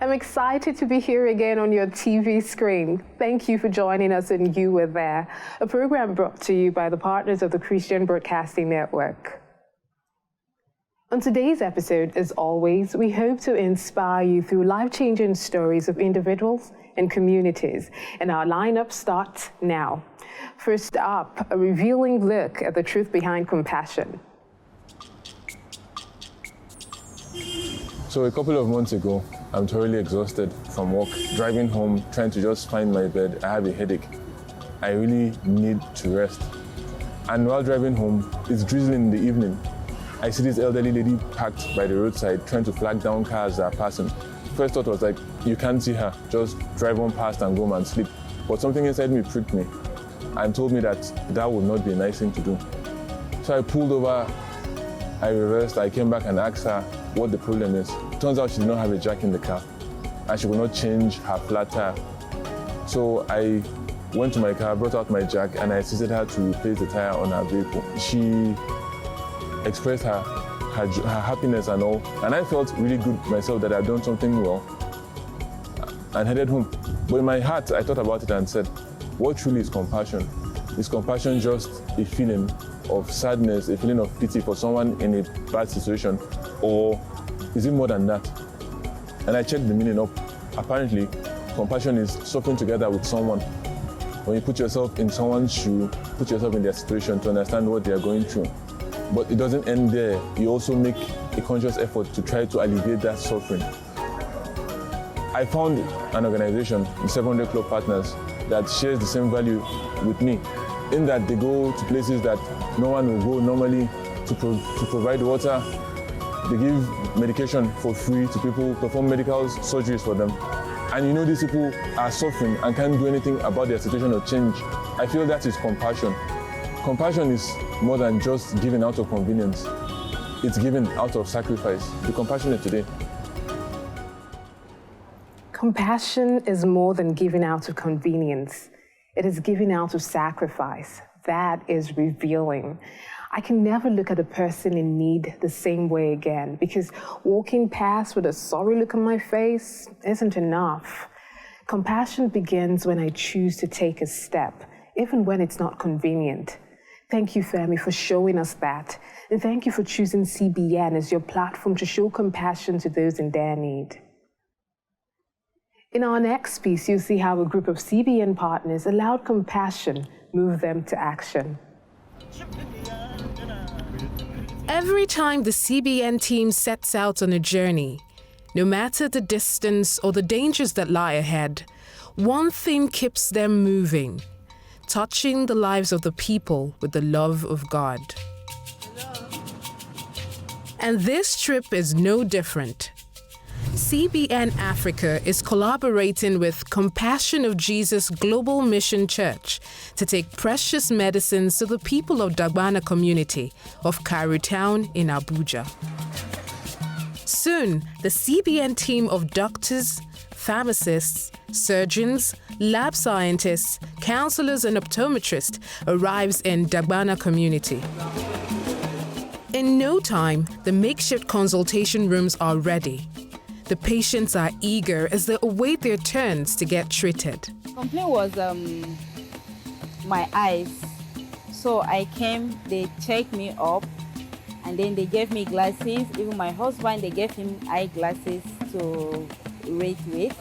I'm excited to be here again on your TV screen. Thank you for joining us in You Were There, a program brought to you by the partners of the Christian Broadcasting Network. On today's episode, as always, we hope to inspire you through life-changing stories of individuals and communities, and our lineup starts now. First up, a revealing look at the truth behind compassion. So a couple of months ago, I'm thoroughly exhausted from work, driving home, trying to just find my bed. I have a headache. I really need to rest. And while driving home, it's drizzling in the evening. I see this elderly lady parked by the roadside, trying to flag down cars that are passing. First thought was like, you can't see her, just drive on past and go home and sleep. But something inside me pricked me and told me that that would not be a nice thing to do. So I pulled over, I reversed, I came back and asked her what the problem is. Turns out she did not have a jack in the car and she could not change her flat tire. So I went to my car, brought out my jack, and I assisted her to replace the tire on her vehicle. She expressed her happiness and all, and I felt really good myself that I'd done something well and headed home. But in my heart, I thought about it and said, what truly is compassion? Is compassion just a feeling of sadness, a feeling of pity for someone in a bad situation, or is it more than that? And I checked the meaning up. Apparently, compassion is suffering together with someone. When you put yourself in someone's shoe, put yourself in their situation to understand what they are going through. But it doesn't end there. You also make a conscious effort to try to alleviate that suffering. I found an organization, the 700 Club Partners, that shares the same value with me, in that they go to places that no one will go normally to provide water. They give medication for free to people, perform medical surgeries for them. And you know these people are suffering and can't do anything about their situation or change. I feel that is compassion. Compassion is more than just giving out of convenience. It's giving out of sacrifice. Be compassionate today. Compassion is more than giving out of convenience. It is giving out of sacrifice. That is revealing. I can never look at a person in need the same way again, because walking past with a sorry look on my face isn't enough. Compassion begins when I choose to take a step, even when it's not convenient. Thank you, Femi, for showing us that. And thank you for choosing CBN as your platform to show compassion to those in their need. In our next piece, you'll see how a group of CBN partners allowed compassion move them to action. Every time the CBN team sets out on a journey, no matter the distance or the dangers that lie ahead, one thing keeps them moving: touching the lives of the people with the love of God. And this trip is no different. CBN Africa is collaborating with Compassion of Jesus Global Mission Church to take precious medicines to the people of Dagbana community of Karu town in Abuja. Soon, the CBN team of doctors, pharmacists, surgeons, lab scientists, counselors, and optometrists arrives in Dagbana community. In no time, the makeshift consultation rooms are ready. The patients are eager as they await their turns to get treated. Complaint was my eyes. So I came, they checked me up, and then they gave me glasses. Even my husband, they gave him eyeglasses to read with.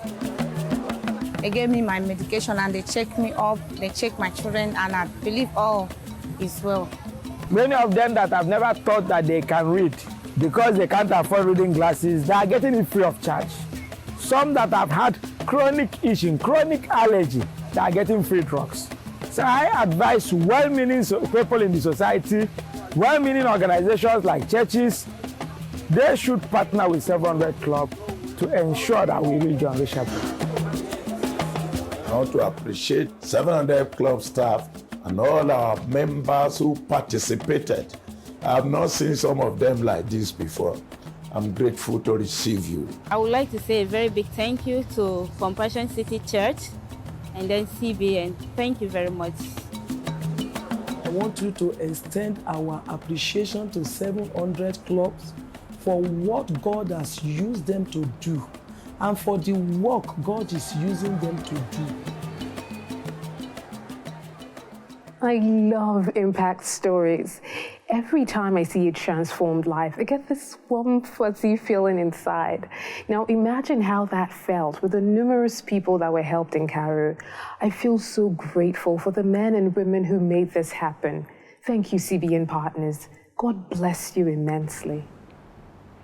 They gave me my medication and they checked me up, they checked my children, and I believe all is well. Many of them that have never thought that they can read, because they can't afford reading glasses, they are getting it free of charge. Some that have had chronic itching, chronic allergy, they are getting free drugs. So I advise well-meaning people in the society, well-meaning organizations like churches, they should partner with 700 Club to ensure that we reach the unreachable. I want to appreciate 700 Club staff and all our members who participated. I have not seen some of them like this before. I'm grateful to receive you. I would like to say a very big thank you to Compassion City Church and then CBN. Thank you very much. I want you to extend our appreciation to 700 clubs for what God has used them to do. and for the work God is using them to do. I love impact stories. Every time I see a transformed life, I get this warm, fuzzy feeling inside. Now imagine how that felt with the numerous people that were helped in Karu. I feel so grateful for the men and women who made this happen. Thank you, CBN partners. God bless you immensely.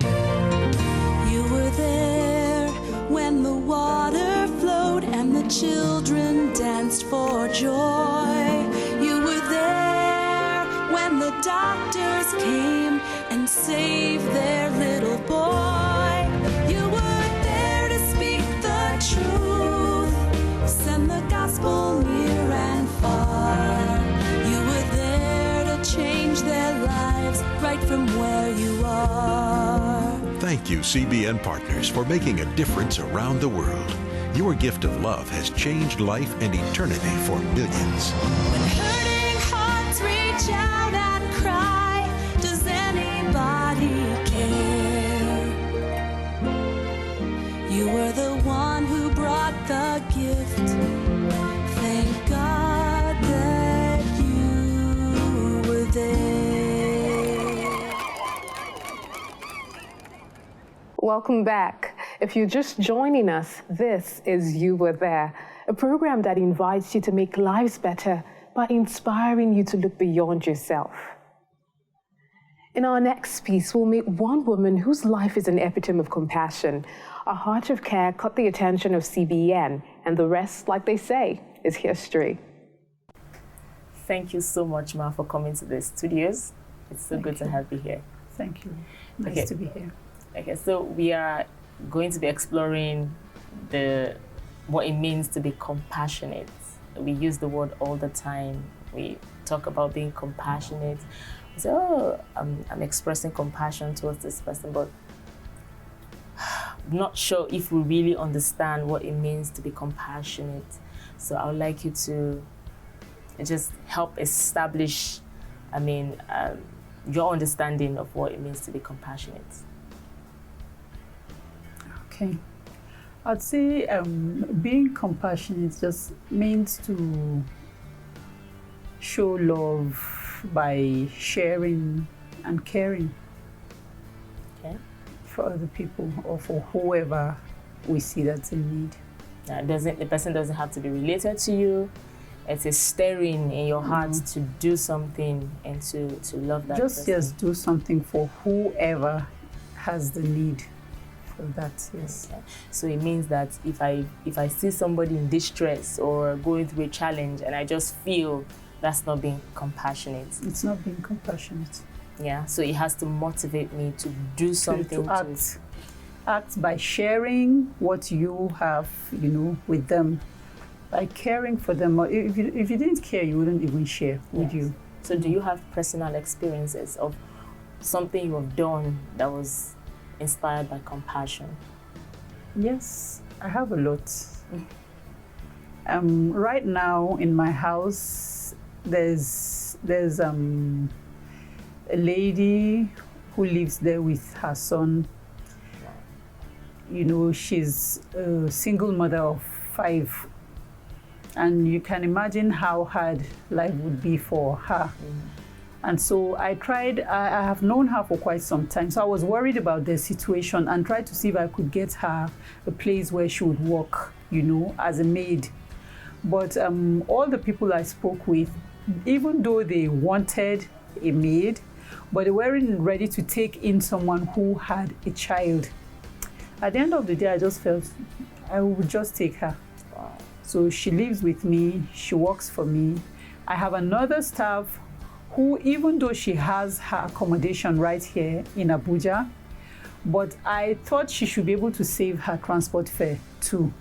You were there when the water flowed and the children danced for joy. You were there when the doctors came and saved their little boy. You were there to speak the truth, send the gospel near and far. You were there to change their lives right from where you are. Thank you, CBN partners, for making a difference around the world. Your gift of love has changed life and eternity for millions. When hurting hearts reach out and cry, does anybody care? You were the one who brought the gift. Thank God that you were there. Welcome back. If you're just joining us, this is You Were There, a program that invites you to make lives better by inspiring you to look beyond yourself. In our next piece, we'll meet one woman whose life is an epitome of compassion. A heart of care caught the attention of CBN, and the rest, like they say, is history. Thank you so much, Ma, for coming to the studios. It's so good to have you here. Thank you. Nice to be here. Okay, so we are going to be exploring what it means to be compassionate. We use the word all the time. We talk about being compassionate. We say, oh, I'm expressing compassion towards this person, but I'm not sure if we really understand what it means to be compassionate. So I would like you to just help establish, your understanding of what it means to be compassionate. Okay. I'd say being compassionate just means to show love by sharing and caring for other people or for whoever we see that's in need. The person doesn't have to be related to you. It's a stirring in your heart to do something and to love that person. Just do something for whoever has the need. That, yes. Okay. So it means that if I see somebody in distress or going through a challenge and I just feel, that's not being compassionate. It's not being compassionate. Yeah. So it has to motivate me to do something. To act by sharing what you have, with them, by caring for them. If you didn't care, you wouldn't even share, would you? So do you have personal experiences of something you have done that was inspired by compassion? Yes, I have a lot. Right now in my house, there's a lady who lives there with her son. She's a single mother of 5, and you can imagine how hard life would be for her. And so I have known her for quite some time. So I was worried about the situation and tried to see if I could get her a place where she would work, as a maid. But all the people I spoke with, even though they wanted a maid, but they weren't ready to take in someone who had a child. At the end of the day, I just felt I would just take her. So she lives with me, she works for me. I have another staff who, even though she has her accommodation right here in Abuja, but I thought she should be able to save her transport fare too.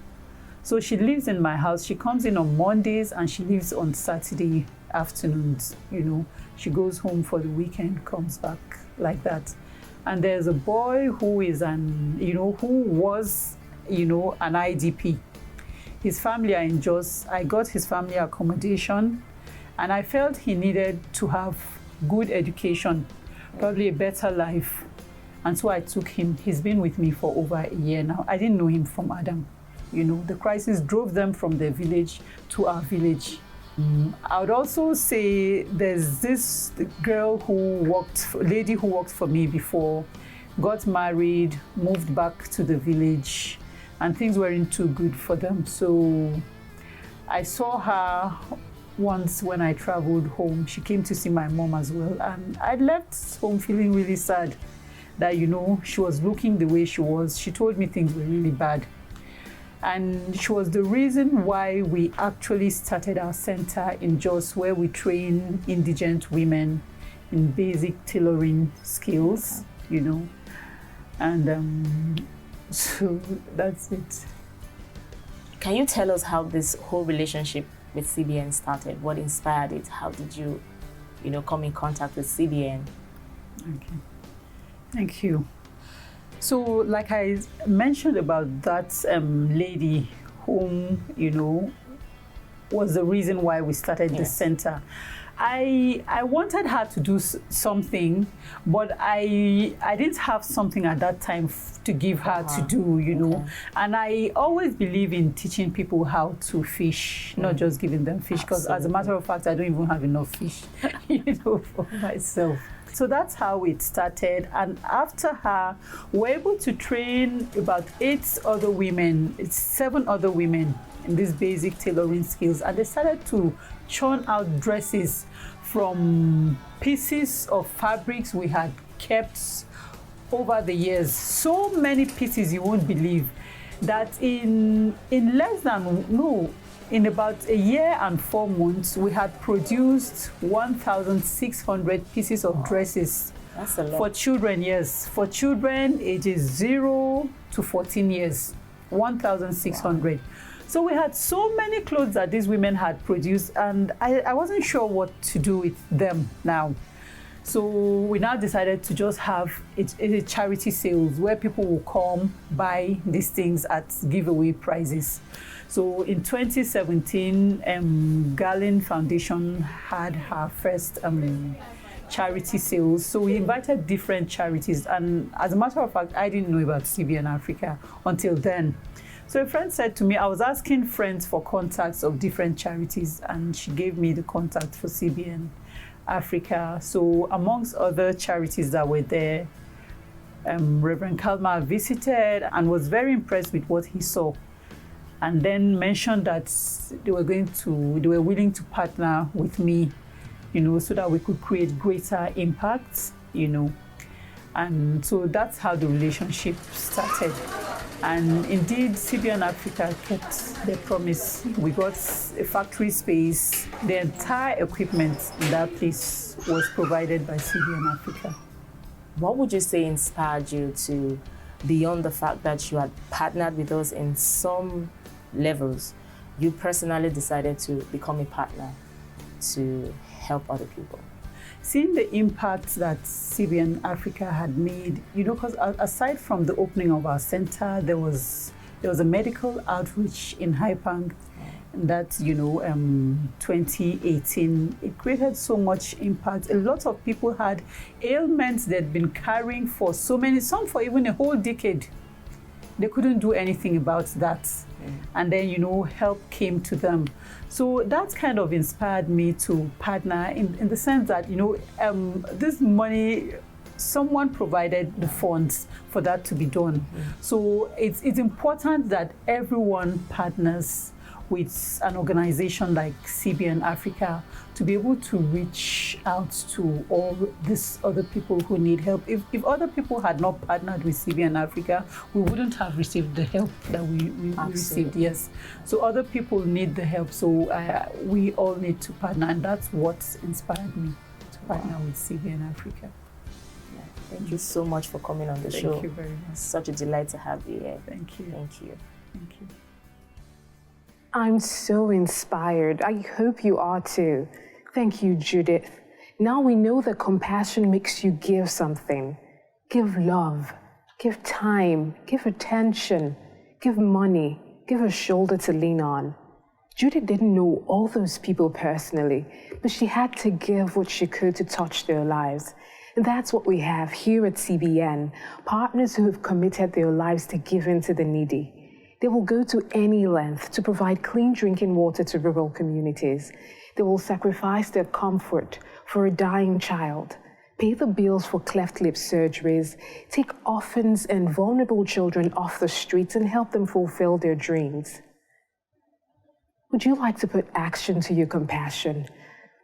So she lives in my house. She comes in on Mondays and she leaves on Saturday afternoons. She goes home for the weekend, comes back like that. And there's a boy who is who was, an IDP. His family are in Jos. I got his family accommodation, and I felt he needed to have good education, probably a better life. And so I took him. He's been with me for over a year now. I didn't know him from Adam. You know, the crisis drove them from their village to our village. I would also say there's this girl lady who worked for me before, got married, moved back to the village, and things weren't too good for them. So I saw her once when I traveled home. She came to see my mom as well, and I left home feeling really sad that, you know, she was looking the way she was. She told me things were really bad. And she was the reason why we actually started our center in Jos, where we train indigent women in basic tailoring skills, you know. And so that's it. Can you tell us how this whole relationship with CBN started? What inspired it? How did you, come in contact with CBN? Okay. Thank you. So, like I mentioned about that lady whom, was the reason why we started the center. I wanted her to do something, but I didn't have something at that time to give her to do, Okay. And I always believe in teaching people how to fish, not just giving them fish, because as a matter of fact, I don't even have enough fish, for myself. So that's how it started. And after her, we're able to train about 7 other women in these basic tailoring skills. And they started to churn out dresses from pieces of fabrics we had kept over the years. So many pieces you won't believe that in about a year and 4 months, we had produced 1,600 pieces of dresses. That's a lot. For children, yes. For children ages 0 to 14 years, 1,600. Wow. So we had so many clothes that these women had produced, and I wasn't sure what to do with them now. So we now decided to just have a charity sales where people will come buy these things at giveaway prices. So in 2017, Garland Foundation had her first charity sales. So we invited different charities. And as a matter of fact, I didn't know about CBN Africa until then. So a friend said to me, I was asking friends for contacts of different charities, and she gave me the contact for CBN Africa. So amongst other charities that were there, Reverend Kalma visited and was very impressed with what he saw, and then mentioned that they were willing to partner with me, so that we could create greater impact, And so that's how the relationship started. And indeed, CBN Africa kept their promise. We got a factory space. The entire equipment in that place was provided by CBN Africa. What would you say inspired you to, beyond the fact that you had partnered with us in some levels, you personally decided to become a partner to help other people? Seeing the impact that CBN Africa had made, because aside from the opening of our center, there was a medical outreach in Haipang that, 2018. It created so much impact. A lot of people had ailments they'd been carrying for some for even a whole decade. They couldn't do anything about that. And then, help came to them. So that kind of inspired me to partner in the sense that, this money, someone provided the funds for that to be done. So it's important that everyone partners with an organization like CBN Africa to be able to reach out to all these other people who need help. If other people had not partnered with CBN Africa, we wouldn't have received the help that we received, yes. So other people need the help, so we all need to partner, and that's what inspired me to partner with CBN Africa. Thank you so much for coming on the show. Thank you very much. It's such a delight to have you here. Thank you. Thank you. Thank you. I'm so inspired. I hope you are too. Thank you, Judith. Now we know that compassion makes you give something. Give love, give time, give attention, give money, give a shoulder to lean on. Judith didn't know all those people personally, but she had to give what she could to touch their lives. And that's what we have here at CBN, partners who have committed their lives to giving to the needy. They will go to any length to provide clean drinking water to rural communities. They will sacrifice their comfort for a dying child, pay the bills for cleft lip surgeries, take orphans and vulnerable children off the streets and help them fulfill their dreams. Would you like to put action to your compassion?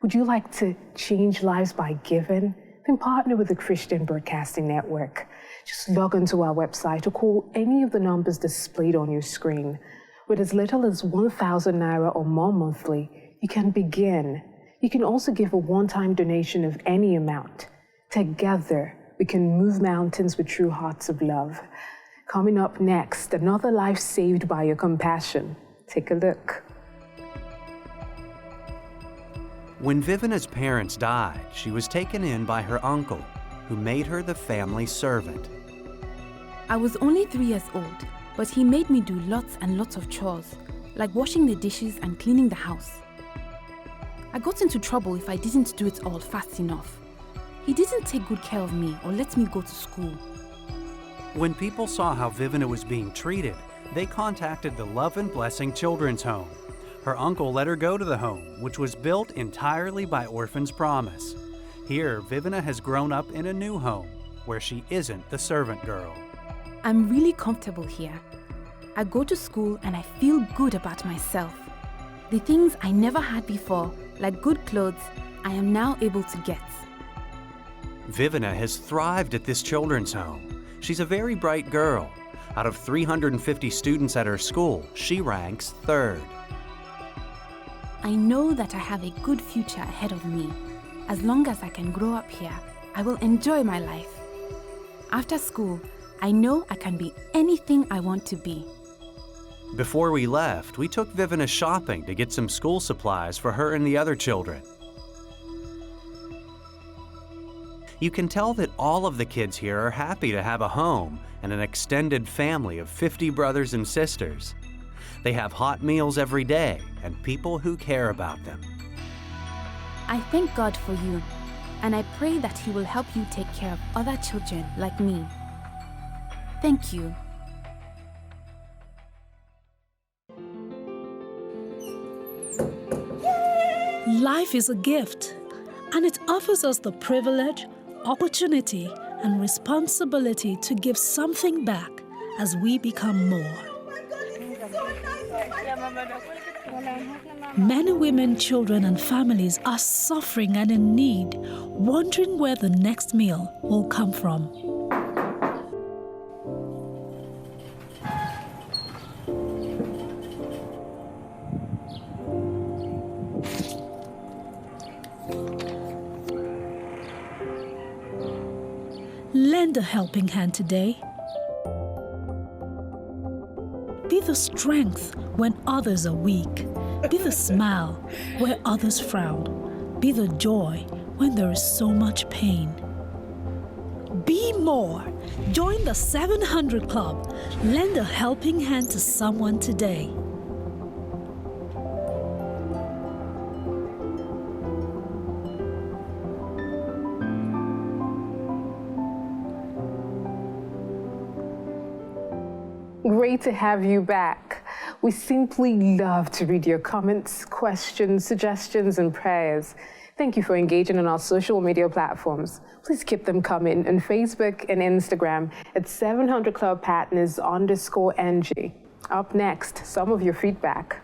Would you like to change lives by giving? Then partner with the Christian Broadcasting Network. Just log onto our website or call any of the numbers displayed on your screen. With as little as 1,000 Naira or more monthly, you can begin. You can also give a one-time donation of any amount. Together, we can move mountains with true hearts of love. Coming up next, another life saved by your compassion. Take a look. When Vivina's parents died, she was taken in by her uncle, who made her the family servant. I was only 3 years old, but he made me do lots and lots of chores, like washing the dishes and cleaning the house. I got into trouble if I didn't do it all fast enough. He didn't take good care of me or let me go to school. When people saw how Vivina was being treated, they contacted the Love and Blessing Children's Home. Her uncle let her go to the home, which was built entirely by Orphans Promise. Here, Vivina has grown up in a new home, where she isn't the servant girl. I'm really comfortable here. I go to school and I feel good about myself. The things I never had before, like good clothes, I am now able to get. Vivina has thrived at this children's home. She's a very bright girl. Out of 350 students at her school, she ranks 3rd. I know that I have a good future ahead of me. As long as I can grow up here, I will enjoy my life. After school, I know I can be anything I want to be. Before we left, we took Vivina shopping to get some school supplies for her and the other children. You can tell that all of the kids here are happy to have a home and an extended family of 50 brothers and sisters. They have hot meals every day and people who care about them. I thank God for you, and I pray that He will help you take care of other children like me. Thank you. Life is a gift, and it offers us the privilege, opportunity, and responsibility to give something back as we become more. Many women, children, and families are suffering and in need, wondering where the next meal will come from. Lend a helping hand today. Be the strength when others are weak. Be the smile where others frown. Be the joy when there is so much pain. Be more. Join the 700 Club. Lend a helping hand to someone today. Great to have you back. We simply love to read your comments, questions, suggestions, and prayers. Thank you for engaging on our social media platforms. Please keep them coming on Facebook and Instagram at 700 Club Partners _NG. Up next, some of your feedback.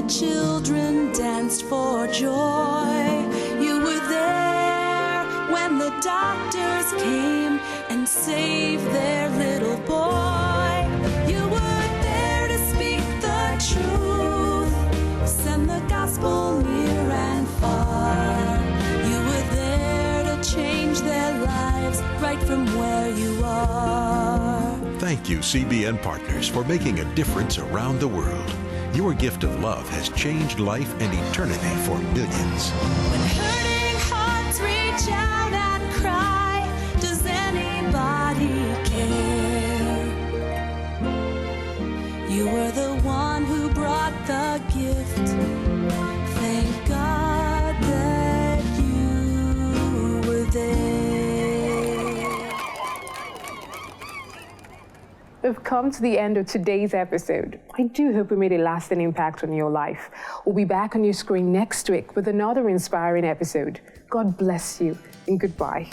children danced for joy. You were there when the doctors came and saved their little boy. You were there to speak the truth, send the gospel near and far. You were there to change their lives right from where you are. Thank you, CBN Partners, for making a difference around the world. Your gift of love has changed life and eternity for millions. When hurting hearts reach out and cry, does anybody care? You were the one who brought the gift. Thank God that you were there. We've come to the end of today's episode. I do hope we made a lasting impact on your life. We'll be back on your screen next week with another inspiring episode. God bless you and goodbye.